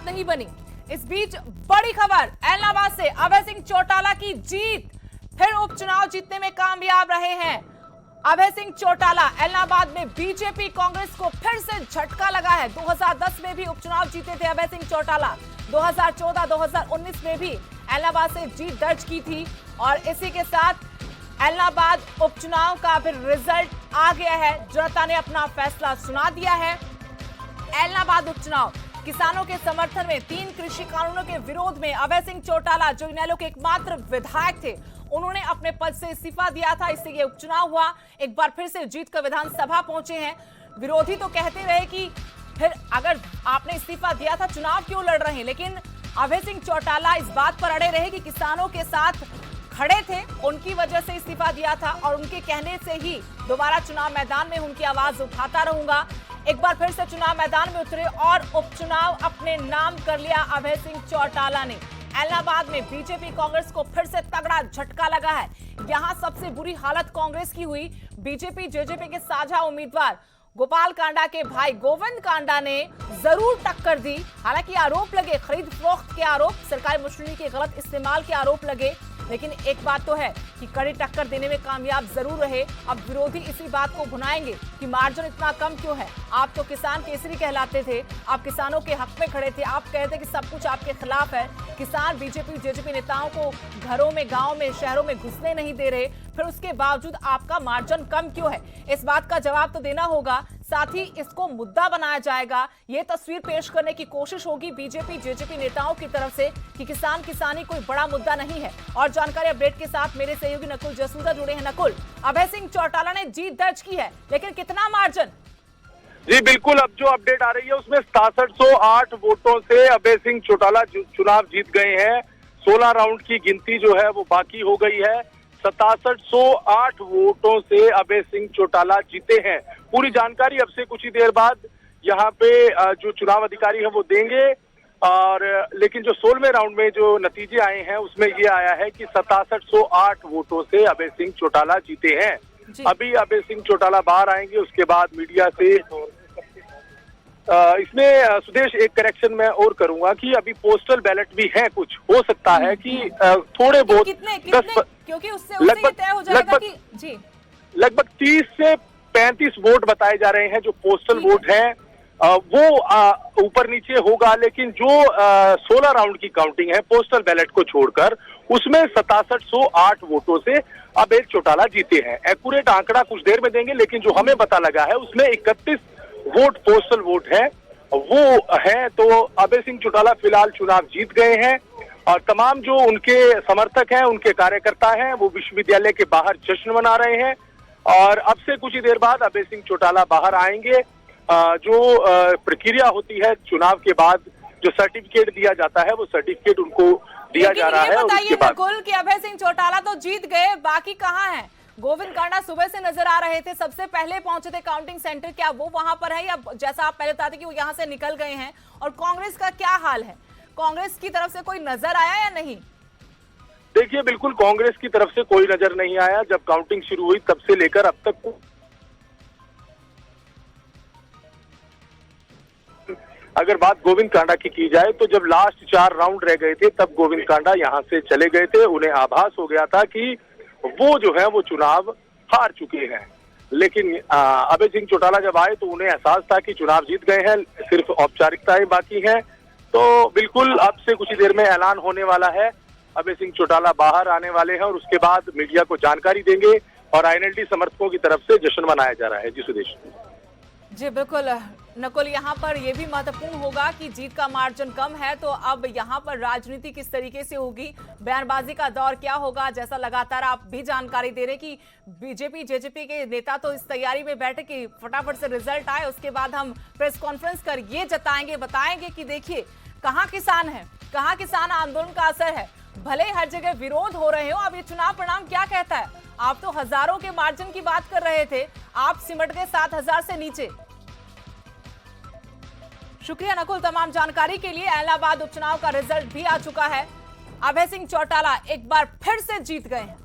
नहीं बनी। इस बीच बड़ी खबर, एलनाबाद से अभय सिंह चौटाला की जीत, फिर उपचुनाव जीतने में कामयाब रहे हैं अभय सिंह चौटाला। एलनाबाद में बीजेपी कांग्रेस को फिर से झटका लगा है। 2010 में भी उपचुनाव जीते थे अभय सिंह चौटाला, 2014-2019 में भी एलनाबाद से जीत दर्ज की थी और इसी के साथ एलनाबाद उपचुनाव का फिर रिजल्ट आ गया है। जनता ने अपना फैसला सुना दिया है। एलनाबाद उपचुनाव, किसानों के समर्थन में 3 कृषि कानूनों के विरोध में अभय सिंह चौटाला, जो इनेलो के एकमात्र विधायक थे, उन्होंने अपने पद से इस्तीफा दिया था। इससे ये उपचुनाव हुआ। एक बार फिर से जीत कर विधानसभा पहुंचे हैं। विरोधी तो कहते रहे कि फिर अगर आपने इस्तीफा दिया था, चुनाव क्यों लड़ रहे हैं, लेकिन अभय सिंह चौटाला इस बात पर अड़े रहे कि किसानों के साथ खड़े थे, उनकी वजह से इस्तीफा दिया था और उनके कहने से ही दोबारा चुनाव मैदान में उनकी आवाज उठाता रहूंगा। एक बार फिर से चुनाव मैदान में उतरे और उपचुनाव अपने नाम कर लिया अभय सिंह चौटाला ने। एलनाबाद में बीजेपी कांग्रेस को फिर से तगड़ा झटका लगा है। यहां सबसे बुरी हालत कांग्रेस की हुई। बीजेपी जेजेपी के साझा उम्मीदवार गोपाल कांडा के भाई गोविंद कांडा ने जरूर टक्कर दी। हालांकि आरोप लगे, खरीद फरोख्त के आरोप, सरकारी मशीनरी के गलत इस्तेमाल के आरोप लगे, लेकिन एक बात तो है कि कड़ी टक्कर देने में कामयाब जरूर रहे। अब विरोधी इसी बात को भुनाएंगे कि मार्जिन इतना कम क्यों है। आप तो किसान केसरी कहलाते थे, आप किसानों के हक में खड़े थे, आप कहते कि सब कुछ आपके खिलाफ है। किसान बीजेपी जेजेपी नेताओं को घरों में, गांव में, शहरों में घुसने नहीं दे रहे, फिर उसके बावजूद आपका मार्जिन कम क्यों है? इस बात का जवाब तो देना होगा। साथ ही इसको मुद्दा बनाया जाएगा। ये तस्वीर पेश करने की कोशिश होगी बीजेपी जेजेपी नेताओं की तरफ से कि किसान किसानी कोई बड़ा मुद्दा नहीं है। और जानकारी अपडेट के साथ मेरे सहयोगी नकुल जसूदा जुड़े हैं। नकुल, अभय सिंह चौटाला ने जीत दर्ज की है, लेकिन कितना मार्जिन? जी बिल्कुल, अब जो अपडेट आ रही है उसमें 6708 वोटों से अभय सिंह चौटाला चुनाव जीत गए हैं। 16 राउंड की गिनती जो है वो बाकी हो गई है। 6708 वोटों से अभय सिंह चौटाला जीते हैं। पूरी जानकारी अब से कुछ ही देर बाद यहाँ पे जो चुनाव अधिकारी है वो देंगे। और लेकिन जो 16वें राउंड में जो नतीजे आए हैं उसमें ये आया है कि 6708 वोटों से अभय सिंह चौटाला जीते हैं। अभी अभय सिंह चौटाला बाहर आएंगे, उसके बाद मीडिया से इसमें सुदेश एक करेक्शन मैं और करूंगा कि अभी पोस्टल बैलेट भी है। कुछ हो सकता है कि थोड़े बहुत क्योंकि उससे ये तय हो जाएगा कि जी लगभग 30 से 35 वोट बताए जा रहे हैं जो पोस्टल वोट हैं। वो ऊपर नीचे होगा, लेकिन जो 16 राउंड की काउंटिंग है पोस्टल बैलेट को छोड़कर, उसमें 6708 वोटों से अभय चौटाला जीते हैं। एक्यूरेट आंकड़ा कुछ देर में देंगे, लेकिन जो हमें पता लगा है उसमें 31 वोट पोस्टल वोट है, वो है। तो अभय सिंह चौटाला फिलहाल चुनाव जीत गए हैं और तमाम जो उनके समर्थक हैं, उनके कार्यकर्ता हैं, वो विश्वविद्यालय के बाहर जश्न मना रहे हैं। और अब से कुछ ही देर बाद अभय सिंह चौटाला बाहर आएंगे। जो प्रक्रिया होती है चुनाव के बाद, जो सर्टिफिकेट दिया जाता है, वो सर्टिफिकेट उनको दिया जा रहा है। बताइए नकुल कि अभय सिंह चौटाला तो जीत गए, बाकी कहाँ हैं? गोविंद कांडा सुबह से नजर आ रहे थे, सबसे पहले पहुंचे थे काउंटिंग सेंटर, क्या वो वहां पर है या जैसा आप पहले बताते कि वो यहां से निकल गए हैं? और कांग्रेस का क्या हाल है? कांग्रेस की तरफ से कोई नजर आया या नहीं? देखिए, बिल्कुल कांग्रेस की तरफ से कोई नजर नहीं आया। जब काउंटिंग शुरू हुई तब से लेकर अब तक अगर बात गोविंद कांडा की जाए तो जब लास्ट 4 राउंड रह गए थे तब गोविंद कांडा यहां से चले गए थे। उन्हें आभास हो गया था कि वो जो है वो चुनाव हार चुके हैं। लेकिन अभय सिंह चौटाला जब आए तो उन्हें एहसास था कि चुनाव जीत गए हैं, सिर्फ औपचारिकताएं बाकी हैं। तो बिल्कुल अब से कुछ ही देर में ऐलान होने वाला है। अभय सिंह चौटाला बाहर आने वाले हैं और उसके बाद मीडिया को जानकारी देंगे और आईएनएलडी समर्थकों की तरफ से जश्न मनाया जा रहा है। जी सुदेश। जी बिल्कुल नकुल, यहाँ पर यह भी महत्वपूर्ण होगा कि जीत का मार्जिन कम है, तो अब यहाँ पर राजनीति किस तरीके से होगी, बयानबाजी का दौर क्या होगा, जैसा लगातार आप भी जानकारी दे रहे कि बीजेपी जेजेपी के नेता तो इस तैयारी में बैठे कि फटाफट से रिजल्ट आए, उसके बाद हम प्रेस कॉन्फ्रेंस कर ये जताएंगे, बताएंगे कि देखिए कहाँ किसान है, कहाँ किसान आंदोलन का असर है। भले हर जगह विरोध हो रहे हो, अब ये चुनाव परिणाम क्या कहता है? आप तो हजारों के मार्जिन की बात कर रहे थे, आप सिमट गए 7000 से नीचे। शुक्रिया नकुल तमाम जानकारी के लिए। इलाहाबाद उपचुनाव का रिजल्ट भी आ चुका है। अभय सिंह चौटाला एक बार फिर से जीत गए हैं।